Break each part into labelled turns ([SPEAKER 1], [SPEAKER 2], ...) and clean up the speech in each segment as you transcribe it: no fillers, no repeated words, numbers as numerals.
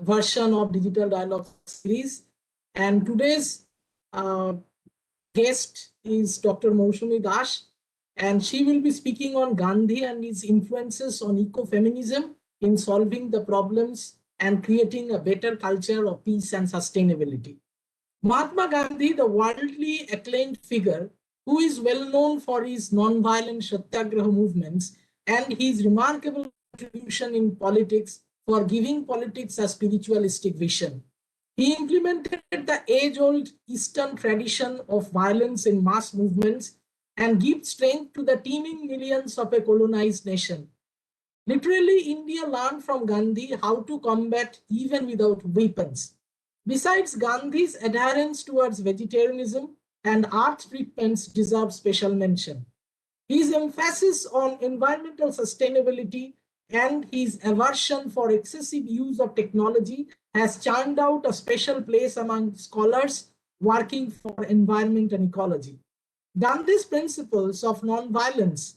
[SPEAKER 1] version of Digital Dialogue series. And today's uh, guest is Dr. Mousumi Dash, and she will be speaking on Gandhi and his influences on ecofeminism in solving the problems and creating a better culture of peace and sustainability. Mahatma Gandhi, the worldly acclaimed figure, who is well known for his non-violent Satyagraha movements and his remarkable contribution in politics for giving politics a spiritualistic vision. He implemented the age-old Eastern tradition of violence in mass movements and give strength to the teeming millions of a colonized nation. Literally, India learned from Gandhi how to combat even without weapons. Besides, Gandhi's adherence towards vegetarianism and earth treatments deserve special mention. His emphasis on environmental sustainability and his aversion for excessive use of technology has churned out a special place among scholars working for environment and ecology. Gandhi's principles of nonviolence,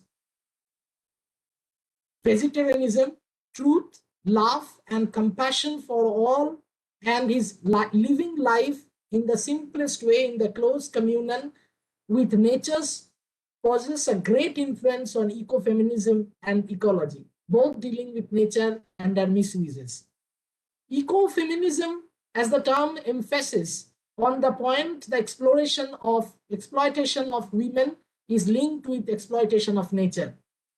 [SPEAKER 1] vegetarianism, truth, love, and compassion for all, and his living life in the simplest way in the close communion with nature's possess a great influence on ecofeminism and ecology, both dealing with nature and their misuses. Ecofeminism, as the term emphasizes on the point, the exploitation of women is linked with exploitation of nature.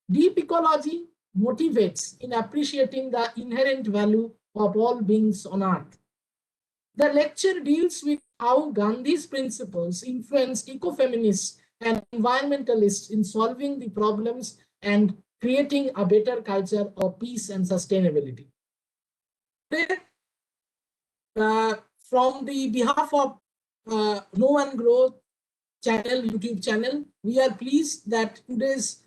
[SPEAKER 1] Deep ecology motivates in appreciating the inherent value of all beings on earth. The lecture deals with how Gandhi's principles influenced ecofeminists and environmentalists in solving the problems and creating a better culture of peace and sustainability. Today, from the behalf of No One Growth channel, YouTube channel, we are pleased that today's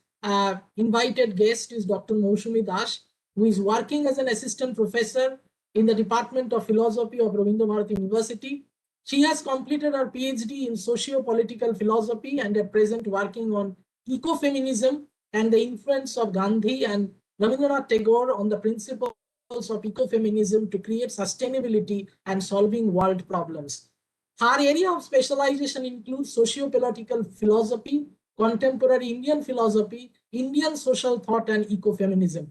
[SPEAKER 1] invited guest is Dr. Mousumi Dash, who is working as an assistant professor in the Department of Philosophy of Rabindranath University. She has completed her PhD in socio-political philosophy and at present working on ecofeminism and the influence of Gandhi and Rabindranath Tagore on the principles of ecofeminism to create sustainability and solving world problems. Her area of specialization includes socio-political philosophy, contemporary Indian philosophy, Indian social thought, and ecofeminism.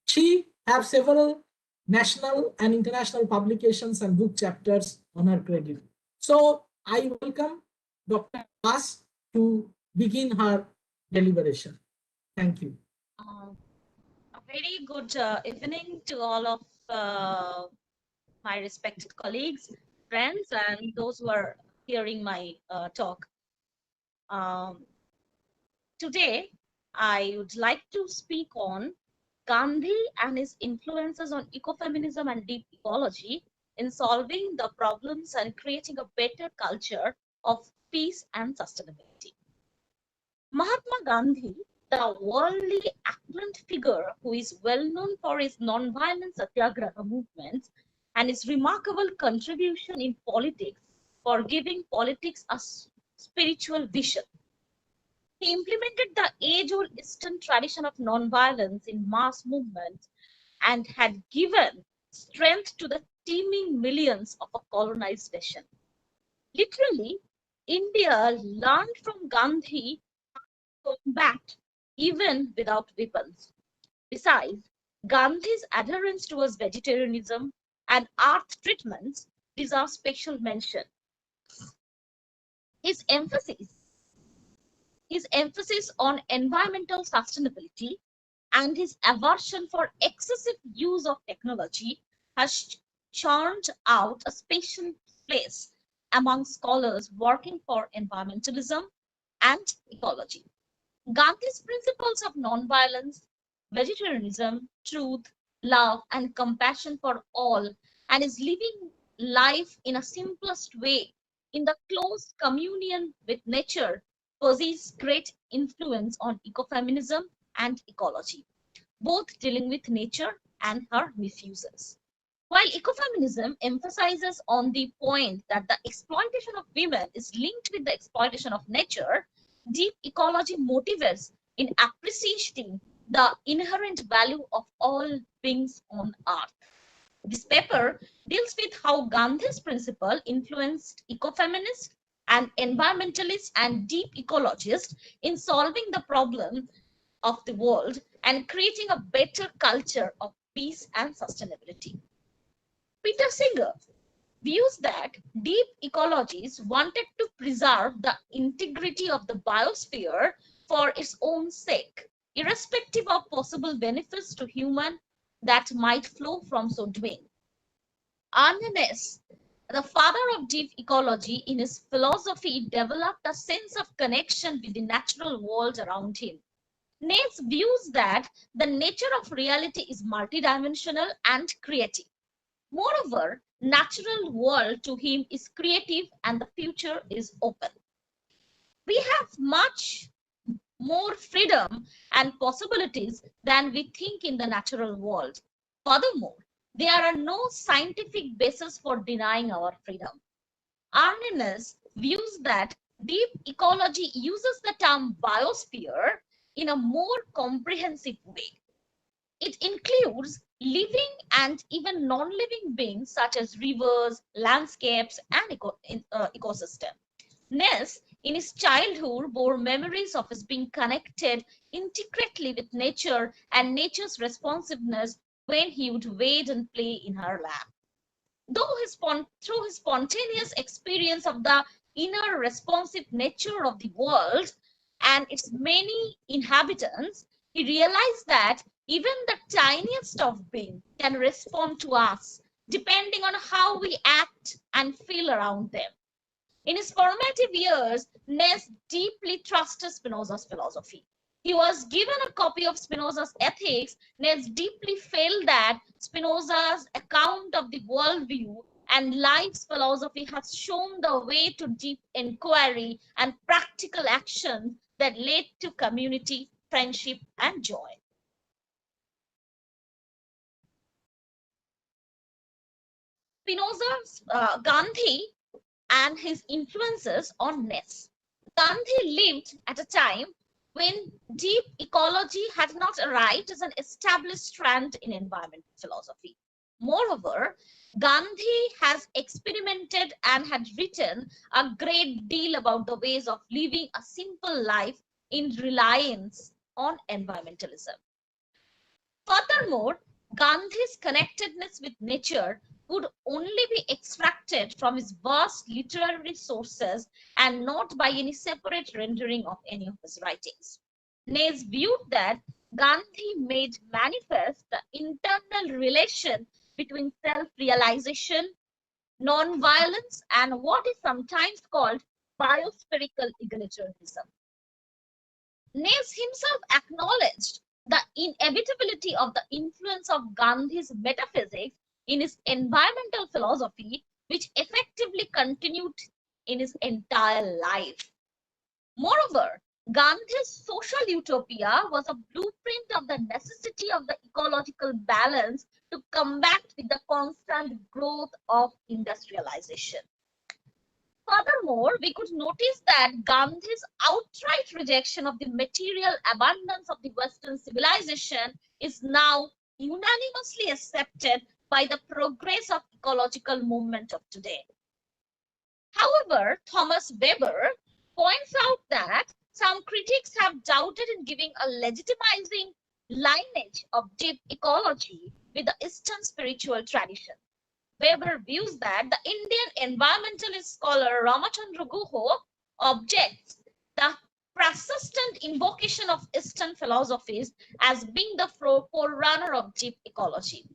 [SPEAKER 1] She has several national and international publications and book chapters on her credit. So I welcome Dr. Das to begin her deliberation. Thank you.
[SPEAKER 2] A very good evening to all of my respected colleagues, friends, and those who are hearing my talk. Um, Today, I would like to speak on Gandhi and his influences on ecofeminism and deep ecology in solving the problems and creating a better culture of peace and sustainability. Mahatma Gandhi, the worldly acclaimed figure who is well known for his non-violent satyagraha movements and his remarkable contribution in politics for giving politics a spiritual vision. He implemented the age-old Eastern tradition of non-violence in mass movements and had given strength to the teeming millions of a colonized nation. Literally, India learned from Gandhi to combat even without weapons. Besides, Gandhi's adherence towards vegetarianism and earth treatments deserve special mention. His emphasis his emphasis on environmental sustainability and his aversion for excessive use of technology has churned out a special place among scholars working for environmentalism and ecology. Gandhi's principles of nonviolence, vegetarianism, truth, love, and compassion for all, and his living life in a simplest way, in the close communion with nature, possess great influence on ecofeminism and ecology, both dealing with nature and her misuses. While ecofeminism emphasizes on the point that the exploitation of women is linked with the exploitation of nature, deep ecology motivates in appreciating the inherent value of all beings on earth. This paper deals with how Gandhi's principle influenced ecofeminists and environmentalists and deep ecologists in solving the problem of the world and creating a better culture of peace and sustainability. Peter Singer views that deep ecologists wanted to preserve the integrity of the biosphere for its own sake, irrespective of possible benefits to humans that might flow from so doing. Arne, the father of deep ecology, in his philosophy developed a sense of connection with the natural world around him. Nates views that the nature of reality is multidimensional and creative. Moreover, natural world to him is creative and the future is open. We have much more freedom and possibilities than we think in the natural world. Furthermore, there are no scientific basis for denying our freedom. Arnes views that deep ecology uses the term biosphere in a more comprehensive way. It includes living and even non-living beings such as rivers, landscapes, and ecosystem. Ness, in his childhood, bore memories of his being connected intricately with nature and nature's responsiveness when he would wade and play in her lap. Through his spontaneous experience of the inner responsive nature of the world and its many inhabitants, he realized that even the tiniest of beings can respond to us depending on how we act and feel around them. In his formative years, Ness deeply trusted Spinoza's philosophy. He was given a copy of Spinoza's Ethics. Ness deeply felt that Spinoza's account of the worldview and life's philosophy has shown the way to deep inquiry and practical action that led to community, friendship, and joy. Spinoza's Gandhi and his influences on Ness. Gandhi lived at a time when deep ecology had not arrived as an established trend in environmental philosophy. Moreover, Gandhi has experimented and had written a great deal about the ways of living a simple life in reliance on environmentalism. Furthermore, Gandhi's connectedness with nature could only be extracted from his vast literary sources and not by any separate rendering of any of his writings. Nays viewed that Gandhi made manifest the internal relation between self-realization, non-violence, and what is sometimes called biospherical egalitarianism. Nays himself acknowledged the inevitability of the influence of Gandhi's metaphysics in his environmental philosophy, which effectively continued in his entire life. Moreover, Gandhi's social utopia was a blueprint of the necessity of the ecological balance to combat with the constant growth of industrialization. Furthermore, we could notice that Gandhi's outright rejection of the material abundance of the Western civilization is now unanimously accepted by the progress of ecological movement of today. However, Thomas Weber points out that some critics have doubted in giving a legitimizing lineage of deep ecology with the Eastern spiritual tradition. Weber views that the Indian environmentalist scholar Ramachandra Guha objects the persistent invocation of Eastern philosophies as being the forerunner of deep ecology.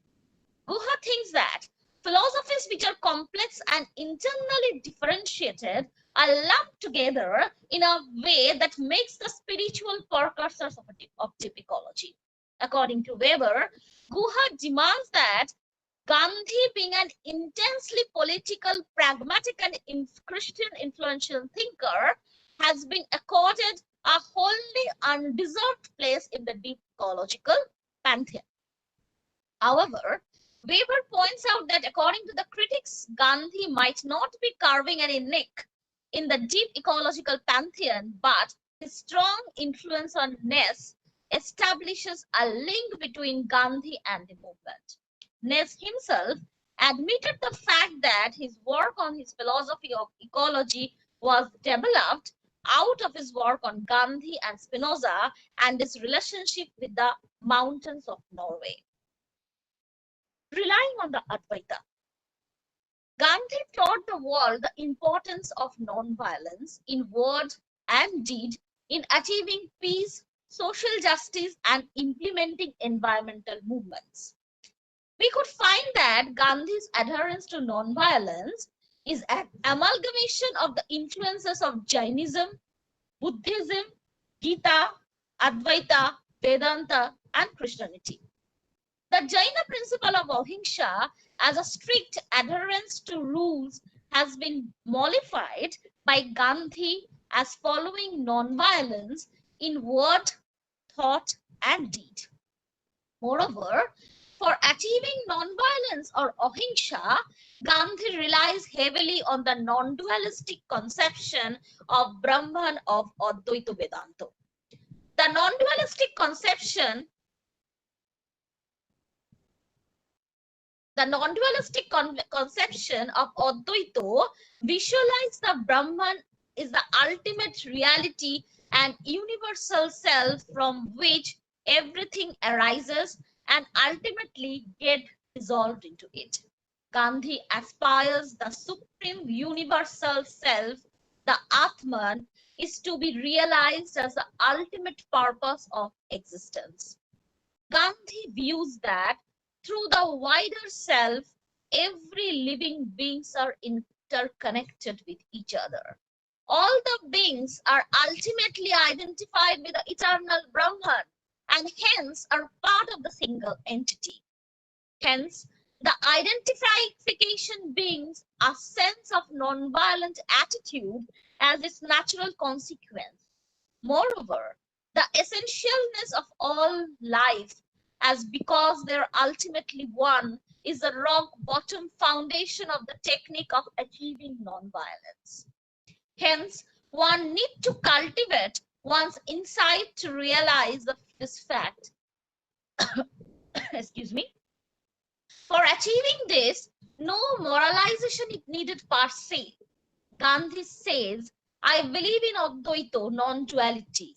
[SPEAKER 2] Guha thinks that philosophies which are complex and internally differentiated are lumped together in a way that makes the spiritual precursors of deep ecology. According to Weber, Guha demands that Gandhi, being an intensely political, pragmatic, and Christian influential thinker, has been accorded a wholly undeserved place in the deep ecological pantheon. However, Weber points out that according to the critics, Gandhi might not be carving any niche in the deep ecological pantheon, but his strong influence on Ness establishes a link between Gandhi and the movement. himself admitted the fact that his work on his philosophy of ecology was developed out of his work on Gandhi and Spinoza and his relationship with the mountains of Norway. Relying on the Advaita, Gandhi taught the world the importance of non-violence in word and deed in achieving peace, social justice, and implementing environmental movements. We could find that Gandhi's adherence to non-violence is an amalgamation of the influences of Jainism, Buddhism, Gita, Advaita, Vedanta, and Christianity. The Jaina principle of ahimsa, as a strict adherence to rules, has been mollified by Gandhi as following non-violence in word, thought, and deed. Moreover, for achieving non-violence or ahimsa, Gandhi relies heavily on the non-dualistic conception of Brahman of Advaita Vedanta. The non-dualistic conception conception of Advaita visualizes the Brahman is the ultimate reality and universal self from which everything arises and ultimately get dissolved into it. Gandhi aspires the supreme universal self, the Atman, is to be realized as the ultimate purpose of existence. Gandhi views that through the wider self, every living beings are interconnected with each other. All the beings are ultimately identified with the eternal Brahman and hence are part of the single entity. Hence, the identification brings a sense of non-violent attitude as its natural consequence. Moreover, the essentialness of all life, as because they're ultimately one, is the rock bottom foundation of the technique of achieving non-violence. Hence, one need to cultivate one's insight to realize this fact. Excuse me. For achieving this, no moralization is needed per se. Gandhi says, I believe in Advaita, non-duality.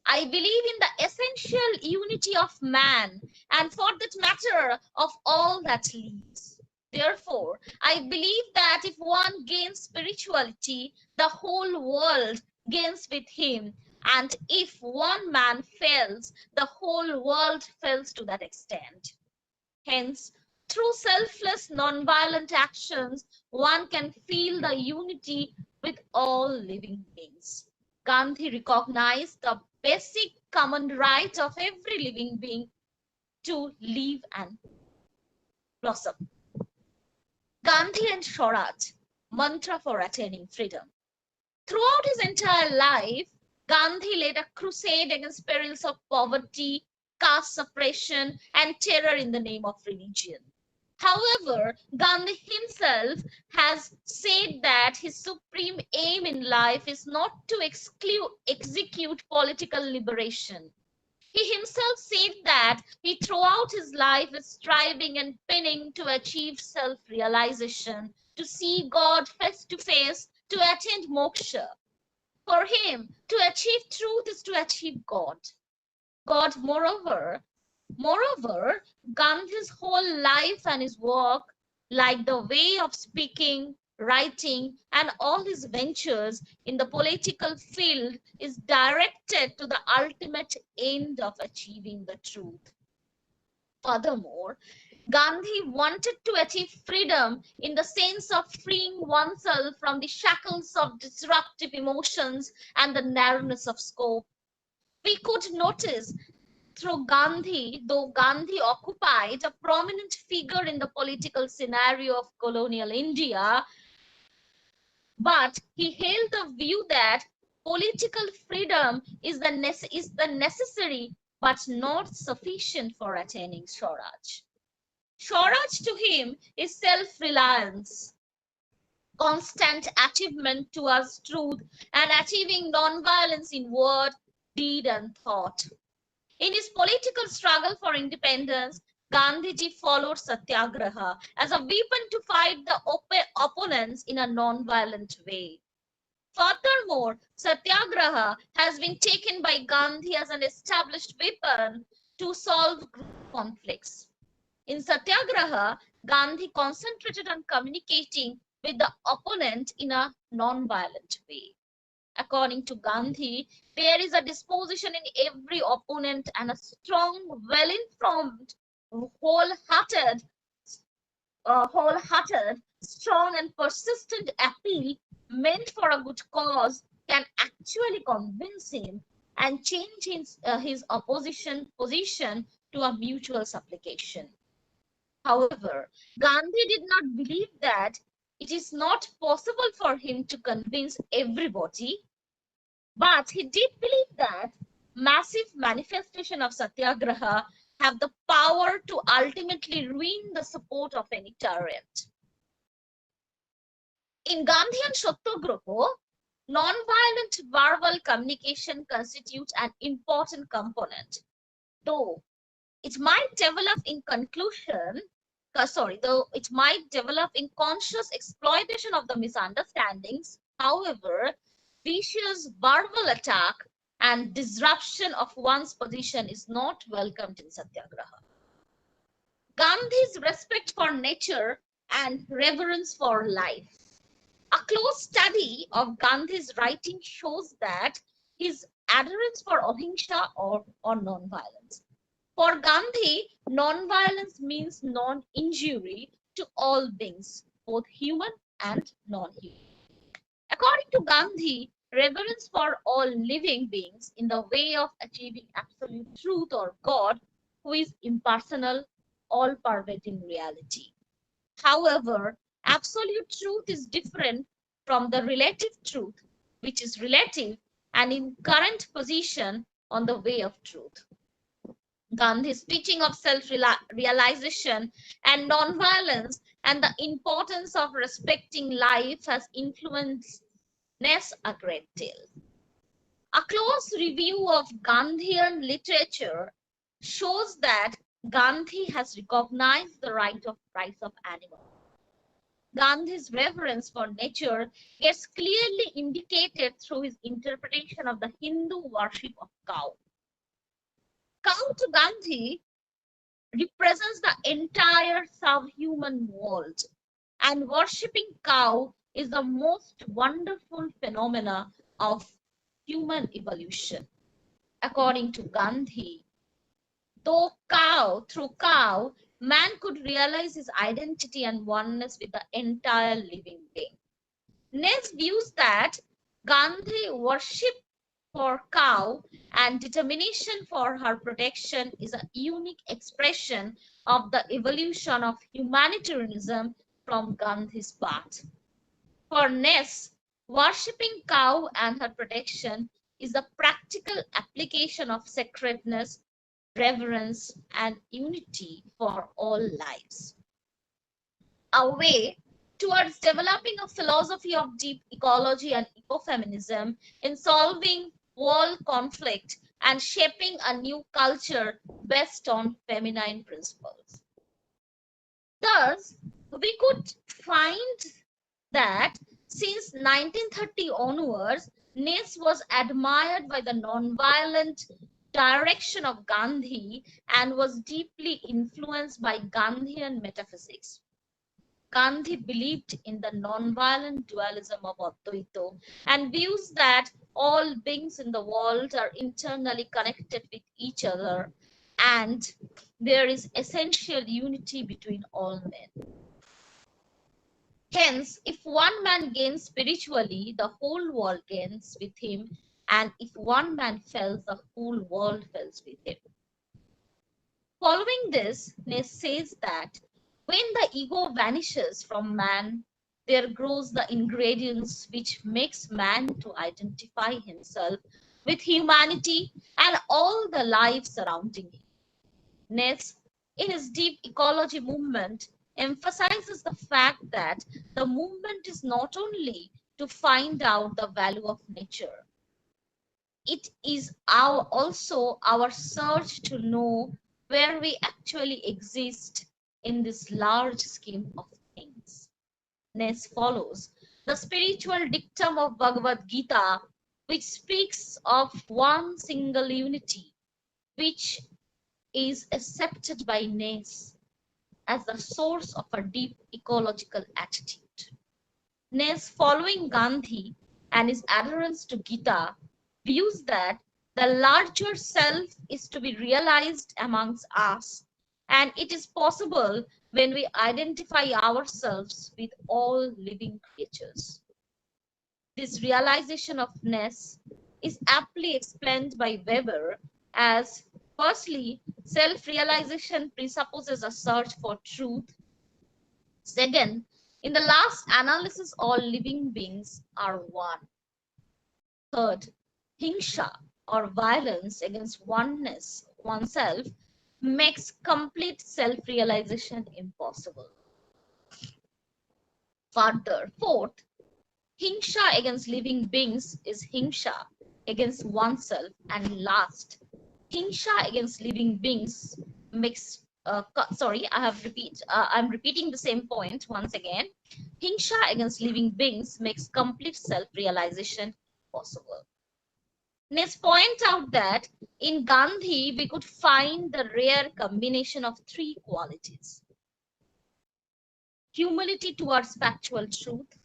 [SPEAKER 2] I believe in the essential unity of man and for that matter of all that lives. Therefore, I believe that if one gains spirituality, the whole world gains with him. And if one man fails, the whole world fails to that extent. Hence, through selfless, non-violent actions, one can feel the unity with all living beings. Gandhi recognized the basic common right of every living being to live and blossom. Gandhi and Swaraj, mantra for attaining freedom. Throughout his entire life, Gandhi led a crusade against perils of poverty, caste suppression, and terror in the name of religion. However, Gandhi himself has said that his supreme aim in life is not to execute political liberation. He himself said that he throughout his life is striving and pinning to achieve self-realization, to see God face to face, to attain moksha. For him, to achieve truth is to achieve God. Moreover, Gandhi's whole life and his work, like the way of speaking, writing, and all his ventures in the political field, is directed to the ultimate end of achieving the truth. Furthermore, Gandhi wanted to achieve freedom in the sense of freeing oneself from the shackles of disruptive emotions and the narrowness of scope. We could notice though Gandhi occupied a prominent figure in the political scenario of colonial India, but he held the view that political freedom is the necessary but not sufficient for attaining Swaraj. Swaraj to him is self-reliance, constant achievement towards truth, and achieving non-violence in word, deed, and thought. In his political struggle for independence, Gandhiji followed satyagraha as a weapon to fight the opponents in a non-violent way. Furthermore, satyagraha has been taken by Gandhi as an established weapon to solve group conflicts. In satyagraha, Gandhi concentrated on communicating with the opponent in a non-violent way. According to Gandhi, there is a disposition in every opponent and a strong, well-informed, wholehearted, strong and persistent appeal meant for a good cause can actually convince him and change his opposition position to a mutual supplication. However, Gandhi did not believe that it is not possible for him to convince everybody, but he did believe that massive manifestation of satyagraha have the power to ultimately ruin the support of any tyrant. In Gandhian Satyagraha, non-violent verbal communication constitutes an important component, though it might develop in though it might develop in conscious exploitation of the misunderstandings. However, vicious verbal attack and disruption of one's position is not welcomed in Satyagraha. Gandhi's respect for nature and reverence for life. A close study of Gandhi's writing shows that his adherence for ahimsa or non-violence. For Gandhi, non-violence means non-injury to all beings, both human and non-human. According to Gandhi, reverence for all living beings in the way of achieving absolute truth or God, who is impersonal, all-pervading reality. However, absolute truth is different from the relative truth, which is relative and in current position on the way of truth. Gandhi's teaching of self-realization and non-violence and the importance of respecting life has influenced Ness a great deal. A close review of Gandhian literature shows that Gandhi has recognized the rights of animals. Gandhi's reverence for nature gets clearly indicated through his interpretation of the Hindu worship of cow. Cow to Gandhi represents the entire subhuman world, and worshipping cow is the most wonderful phenomena of human evolution. According to Gandhi, through cow, man could realize his identity and oneness with the entire living being. Ness views that Gandhi worship for cow and determination for her protection is a unique expression of the evolution of humanitarianism from Gandhi's path. For Ness, worshipping cow and her protection is a practical application of sacredness, reverence, and unity for all lives. A way towards developing a philosophy of deep ecology and ecofeminism in solving world conflict and shaping a new culture based on feminine principles. Thus, we could find that since 1930 onwards, Ness was admired by the nonviolent direction of Gandhi and was deeply influenced by Gandhian metaphysics. Gandhi believed in the nonviolent dualism of Advaita and views that all beings in the world are internally connected with each other and there is essential unity between all men. Hence, if one man gains spiritually, the whole world gains with him, and if one man fails, the whole world fails with him. Following this, Ness says that when the ego vanishes from man, there grows the ingredients which makes man to identify himself with humanity and all the life surrounding him. Ness, in his deep ecology movement, emphasizes the fact that the movement is not only to find out the value of nature, it is also our search to know where we actually exist in this large scheme of things. Next follows the spiritual dictum of Bhagavad Gita, which speaks of one single unity, which is accepted by Nes as the source of a deep ecological attitude. Nes, following Gandhi and his adherence to Gita, views that the larger self is to be realized amongst us, and it is possible when we identify ourselves with all living creatures. This realization of Ness is aptly explained by Weber as firstly, self realization presupposes a search for truth. Second, in the last analysis, all living beings are one. Third, hingsha or violence against oneself, makes complete self realization impossible. Further, fourth, hingsha against living beings is hingsha against oneself. And last, hingsha against living beings makes sorry, I'm repeating the same point once again. Hingsha against living beings makes complete self-realization possible. Let's point out that in Gandhi we could find the rare combination of three qualities: humility towards factual truth,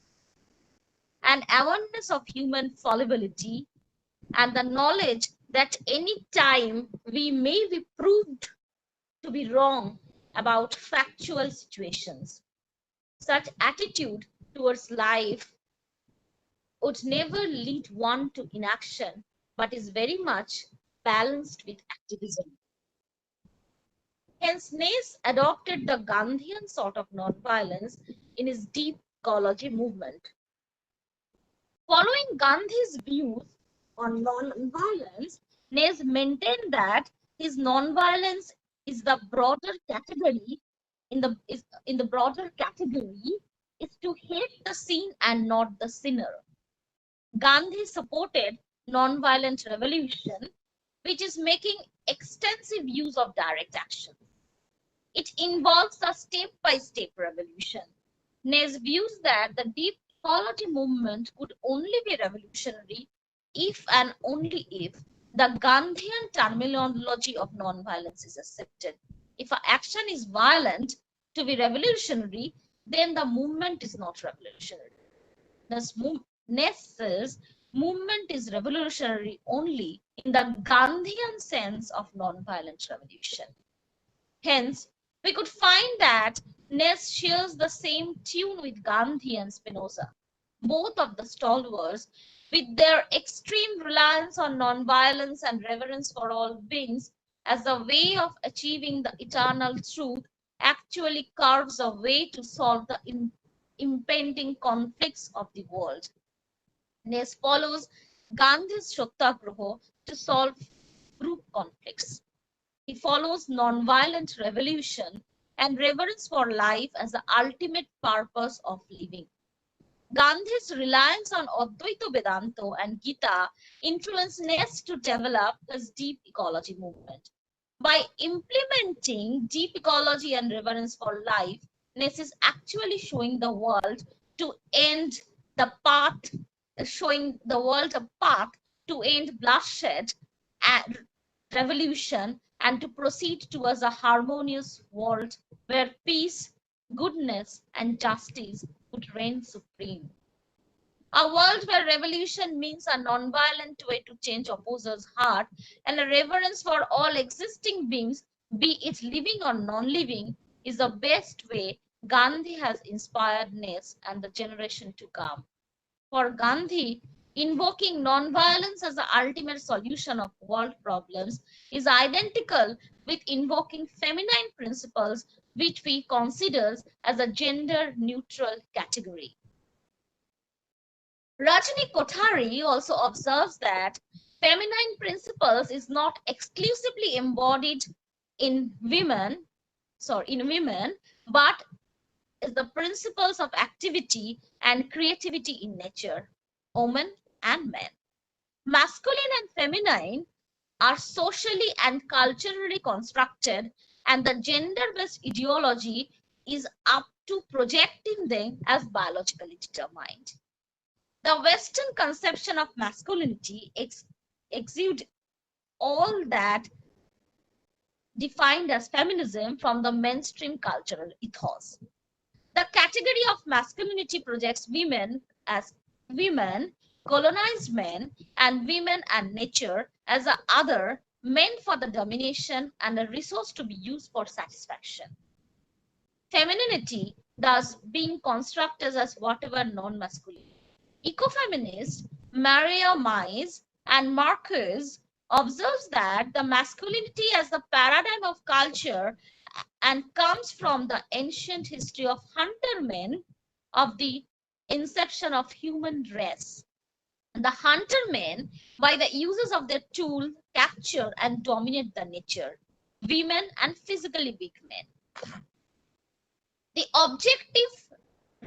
[SPEAKER 2] an awareness of human fallibility, and the knowledge that any time we may be proved to be wrong about factual situations. Such attitude towards life would never lead one to inaction, but is very much balanced with activism. Hence, Nace adopted the Gandhian sort of nonviolence in his deep ecology movement. Following Gandhi's views on nonviolence, Nace maintained that his nonviolence is the broader category in the broader category is to hate the sin and not the sinner. Gandhi supported nonviolent revolution, which is making extensive use of direct action. It involves a step-by-step revolution. Nez views that the deep ecology movement could only be revolutionary if and only if the Gandhian terminology of nonviolence is accepted. If an action is violent to be revolutionary, then the movement is not revolutionary. Ness says movement is revolutionary only in the Gandhian sense of nonviolent revolution. Hence, we could find that Ness shares the same tune with Gandhi and Spinoza, both of the stalwarts, with their extreme reliance on nonviolence and reverence for all beings as a way of achieving the eternal truth, actually carves a way to solve the impending conflicts of the world. Ness follows Gandhi's Satyagraha to solve group conflicts. He follows nonviolent revolution and reverence for life as the ultimate purpose of living. Gandhi's reliance on Advaita Vedanta and Gita influenced Ness to develop his deep ecology movement. By implementing deep ecology and reverence for life, Ness is actually showing the world to end the path, showing the world a path to end bloodshed and revolution and to proceed towards a harmonious world where peace, goodness, and justice would reign supreme. A world where revolution means a non-violent way to change opposers' heart and a reverence for all existing beings, be it living or non-living, is the best way Gandhi has inspired Ness and the generation to come. For Gandhi, invoking non-violence as the ultimate solution of world problems is identical with invoking feminine principles, which we consider as a gender-neutral category. Rajani Kothari also observes that feminine principles is not exclusively embodied in women, but is the principles of activity and creativity in nature, women and men. Masculine and feminine are socially and culturally constructed, and the gender-based ideology is up to projecting them as biologically determined. The Western conception of masculinity exudes all that defined as feminism from the mainstream cultural ethos. The category of masculinity projects women as women, colonized men, and women and nature as the other, meant for the domination and a resource to be used for satisfaction. Femininity thus being constructed as whatever non-masculine. Ecofeminist Maria Mies and Marcuse observes that the masculinity as the paradigm of culture and comes from the ancient history of hunter men of the inception of human race. The hunter men, by the uses of their tool, capture and dominate the nature, women and physically weak men. The objective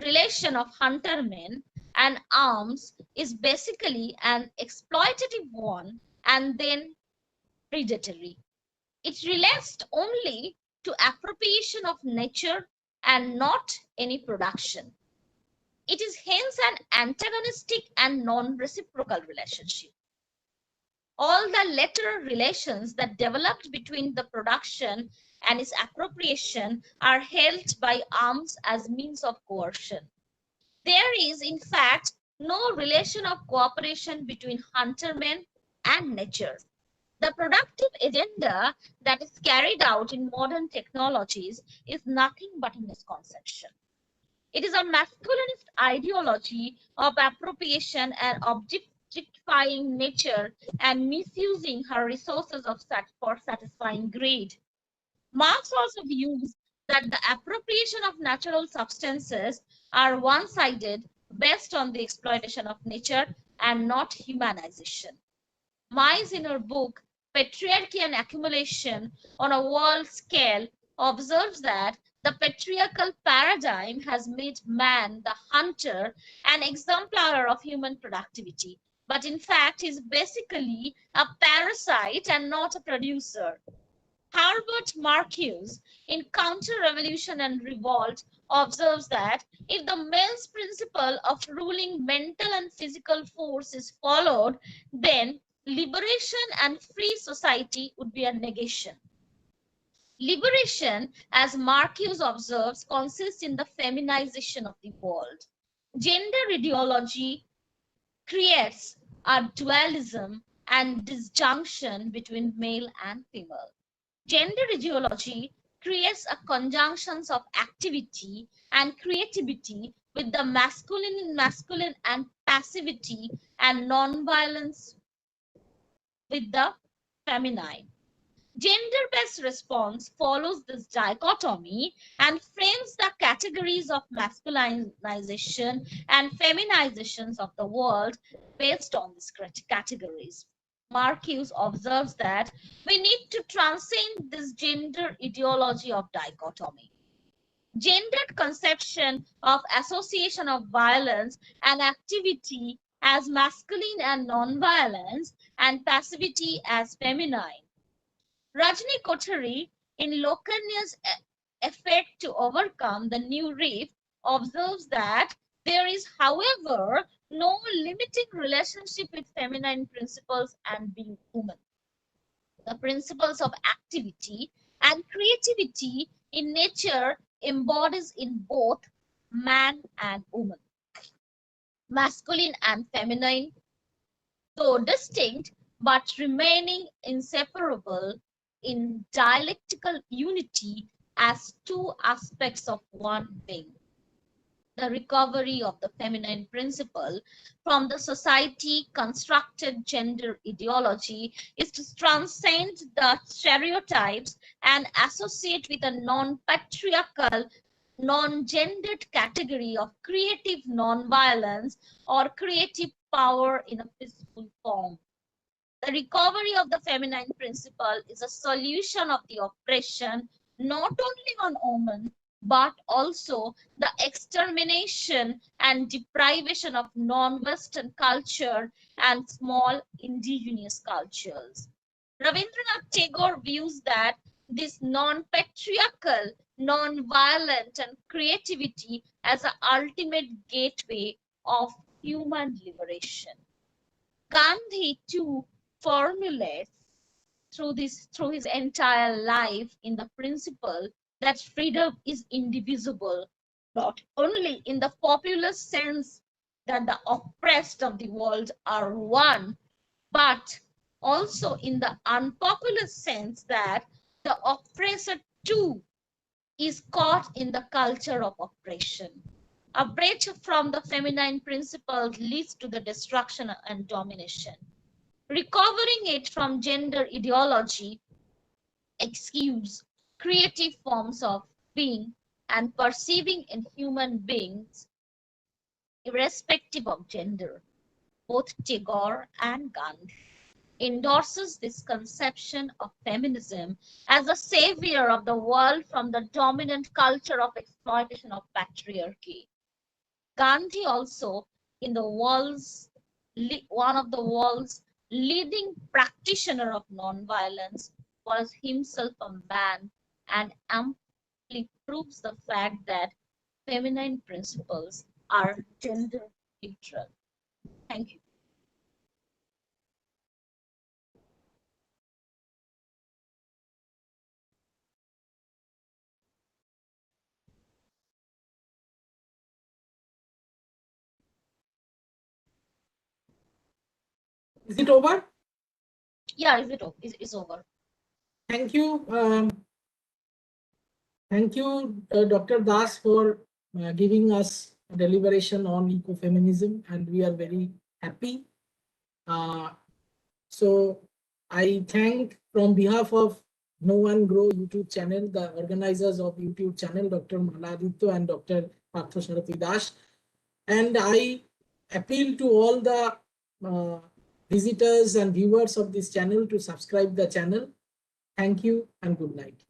[SPEAKER 2] relation of hunter men and arms is basically an exploitative one and then predatory. It relates only to appropriation of nature and not any production. It is hence an antagonistic and non-reciprocal relationship. All the later relations that developed between the production and its appropriation are held by arms as means of coercion. There is, in fact, no relation of cooperation between huntermen and nature. The productive agenda that is carried out in modern technologies is nothing but a misconception. It is a masculinist ideology of appropriation and objectifying nature and misusing her resources for satisfying greed. Marx also views that the appropriation of natural substances are one-sided based on the exploitation of nature and not humanization. Mies, in her book Patriarchy and Accumulation on a World Scale, observes that the patriarchal paradigm has made man the hunter and exemplar of human productivity, but in fact is basically a parasite and not a producer. Herbert Marcuse, in Counter Revolution and Revolt, observes that if the male's principle of ruling mental and physical force is followed, then liberation and free society would be a negation. Liberation, as Marcuse observes, consists in the feminization of the world. Gender ideology creates a dualism and disjunction between male and female. Gender ideology creates a conjunction of activity and creativity with the masculine and passivity and non-violence with the feminine. Gender-based response follows this dichotomy and frames the categories of masculinization and feminizations of the world based on these categories. Marcuse observes that we need to transcend this gender ideology of dichotomy. Gendered conception of association of violence and activity as masculine and non-violence and passivity as feminine. Rajni Kothari, in Lokania's effort to overcome the new rift, observes that there is, however, no limiting relationship with feminine principles and being woman. The principles of activity and creativity in nature embodies in both man and woman. Masculine and feminine, though distinct, but remaining inseparable in dialectical unity as two aspects of one being. The recovery of the feminine principle from the society constructed gender ideology is to transcend the stereotypes and associate with a non-patriarchal, non-gendered category of creative non-violence or creative power in a peaceful form. The recovery of the feminine principle is a solution of the oppression not only on women but also the extermination and deprivation of non-Western culture and small indigenous cultures. Rabindranath Tagore views that this non-patriarchal, non-violent, and creativity as an ultimate gateway of human liberation. Gandhi too formulates through his entire life in the principle that freedom is indivisible, not only in the popular sense that the oppressed of the world are one, but also in the unpopular sense that the oppressor too is caught in the culture of oppression. A breach from the feminine principle leads to the destruction and domination. Recovering it from gender ideology excuse creative forms of being and perceiving in human beings, irrespective of gender. Both Tagore and Gandhi endorses this conception of feminism as a savior of the world from the dominant culture of exploitation of patriarchy. Gandhi also, in the world's one of the world's leading practitioner of nonviolence, was himself a man and amply proves the fact that feminine principles are gender neutral. Thank you.
[SPEAKER 1] Is it over?
[SPEAKER 2] Yeah, is over.
[SPEAKER 1] Thank you. Thank you, Dr. Das, for giving us a deliberation on ecofeminism, and we are very happy. Uh, so I thank from behalf of No One Grow YouTube channel, the organizers of YouTube channel, Dr. Maladitya and Dr. Parthasarathi Das. And I appeal to all the visitors and viewers of this channel to subscribe the channel. Thank you and good night.